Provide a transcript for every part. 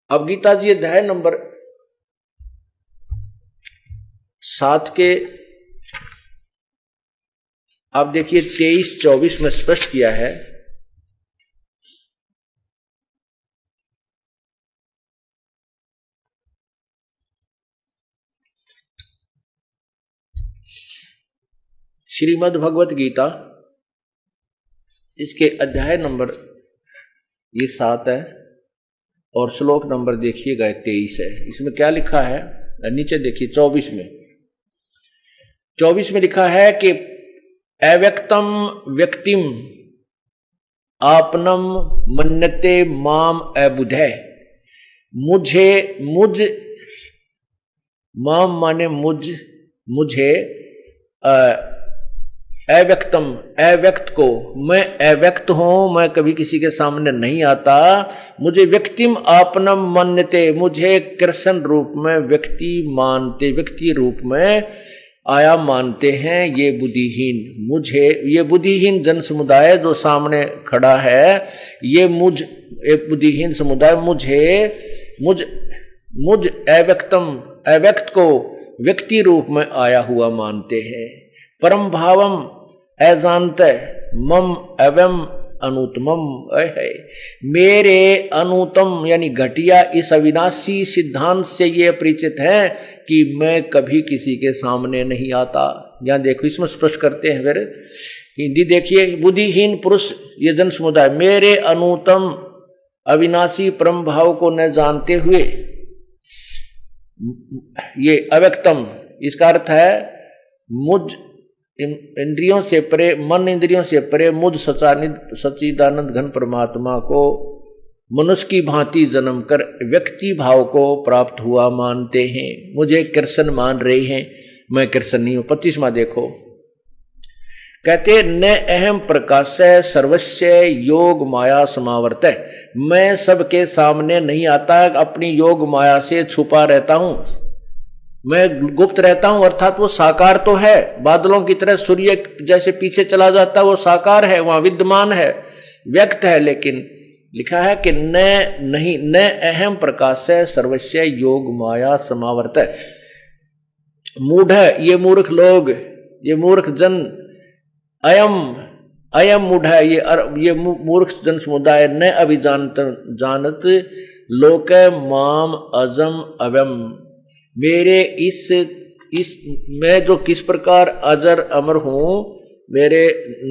अब गीता जी अध्याय नंबर 7 के आप देखिए 23-24 में स्पष्ट किया है। श्रीमद् भगवत गीता इसके अध्याय नंबर ये 7 है और श्लोक नंबर देखिएगा 23 है। इसमें क्या लिखा है, नीचे देखिए 24 में लिखा है कि अव्यक्तम व्यक्तिम आपनम मन्यते माम अबुधे। मुझ माम माने मुझे अव्यक्तम अव्यक्त को, मैं अव्यक्त हूं, मैं कभी किसी के सामने नहीं आता। मुझे व्यक्तिम आपनम मन्यते, मुझे कृष्ण रूप में व्यक्ति मानते, व्यक्ति रूप में आया मानते हैं ये बुद्धिहीन। मुझे ये बुद्धिहीन जन समुदाय जो सामने खड़ा है, ये एक बुद्धिहीन समुदाय मुझ अव्यक्तम अव्यक्त को व्यक्ति रूप में आया हुआ मानते हैं। परम भावम अजानत मम एवं अनुतमम है, मेरे अनुतम यानी घटिया इस अविनाशी सिद्धांत से ये परिचित है कि मैं कभी किसी के सामने नहीं आता। यहां देखो इसमें स्पष्ट करते हैं। फिर हिंदी देखिए, बुद्धिहीन पुरुष ये जन समुदाय मेरे अनुतम अविनाशी परम भाव को न जानते हुए, ये अव्यक्तम इसका अर्थ है मुझ इंद्रियों से परे, मन इंद्रियों से परे मुझ सच्चिदानंद घन परमात्मा को मनुष्य की भांति जन्म कर व्यक्ति भाव को प्राप्त हुआ मानते हैं। मुझे कृष्ण मान रहे हैं, मैं कृष्ण नहीं हूं। 25वां देखो, कहते न अहम प्रकाश सर्वस्य योग माया समावर्त। मैं सबके सामने नहीं आता, अपनी योग माया से छुपा रहता हूं, मैं गुप्त रहता हूं। अर्थात वो साकार तो है, बादलों की तरह सूर्य जैसे पीछे चला जाता है, वो साकार है, वहां विद्यमान है, व्यक्त है। लेकिन लिखा है कि न अहम प्रकाश सर्वस्य योग माया समावर्त। मूढ़ ये मूर्ख लोग, ये मूर्ख जन, अयम मूढ़ ये मूर्ख जन समुदाय न अभिजानत लोक माम अजम अवम। मेरे इस मैं जो किस प्रकार अजर अमर हूं, मेरे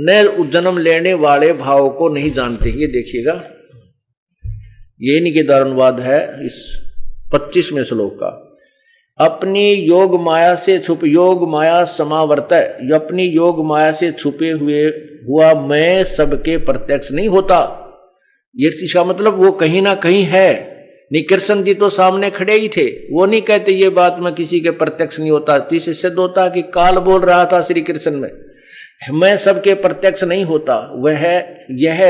न जन्म लेने वाले भाव को नहीं जानते। ये देखिएगा, ये निकेदार अनुवाद है इस 25वें श्लोक का। अपनी योग माया से योग माया समावर्त, अपनी योग माया से छुपे हुआ मैं सबके प्रत्यक्ष नहीं होता। ये इसका मतलब वो कहीं ना कहीं है। नहीं, कृष्ण जी तो सामने खड़े ही थे, वो नहीं कहते ये बात मैं किसी के प्रत्यक्ष नहीं होता। तो इससे सिद्ध होता कि काल बोल रहा था श्री कृष्ण में, मैं सबके प्रत्यक्ष नहीं होता। यह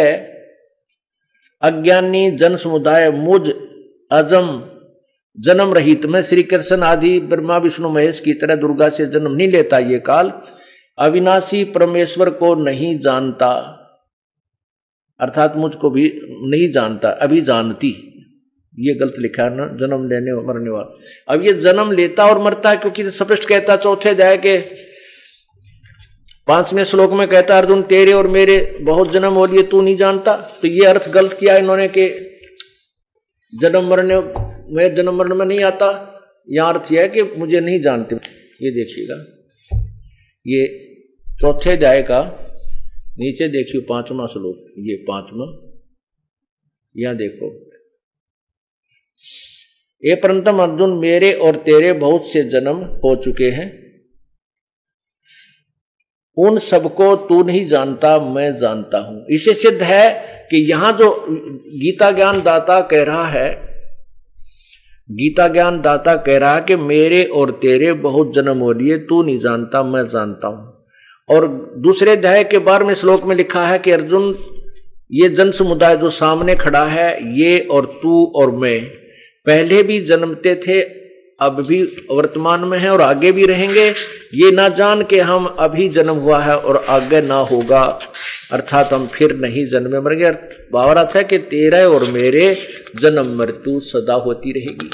अज्ञानी जन समुदाय मुझ अजम जन्म रहित, मैं श्री कृष्ण आदि ब्रह्मा विष्णु महेश की तरह दुर्गा से जन्म नहीं लेता। ये काल अविनाशी परमेश्वर को नहीं जानता, अर्थात मुझको भी नहीं जानता, अभी जानती। ये गलत लिखा है ना, जन्म लेने और मरने वाला। अब ये जन्म लेता और मरता है, क्योंकि स्पष्ट कहता चौथे अध्याय के 5वें श्लोक में कहता अर्जुन तेरे और मेरे बहुत जन्म हो लिए, तू नहीं जानता। तो ये अर्थ गलत किया इन्होंने कि जन्म मरण में नहीं आता। यह अर्थ यह है कि मुझे नहीं जानते। ये देखिएगा, ये चौथे अध्याय का नीचे देखिए 5वां श्लोक, ये 5वां, यहां देखो, ये परंतम अर्जुन मेरे और तेरे बहुत से जन्म हो चुके हैं, उन सबको तू नहीं जानता, मैं जानता हूं। इसे सिद्ध है कि यहां जो गीता ज्ञान दाता कह रहा है, गीता ज्ञान दाता कह रहा है कि मेरे और तेरे बहुत जन्म हो लिए, तू नहीं जानता, मैं जानता हूं। और दूसरे अध्याय के 12वें श्लोक में लिखा है कि अर्जुन ये जन समुदाय जो सामने खड़ा है, ये और तू और मैं पहले भी जन्मते थे, अब भी वर्तमान में है और आगे भी रहेंगे। ये ना जान के हम अभी जन्म हुआ है और आगे ना होगा। अर्थात हम फिर नहीं जन्मे मरेंगे। भावार्थ है कि तेरे और मेरे जन्म मृत्यु सदा होती रहेगी।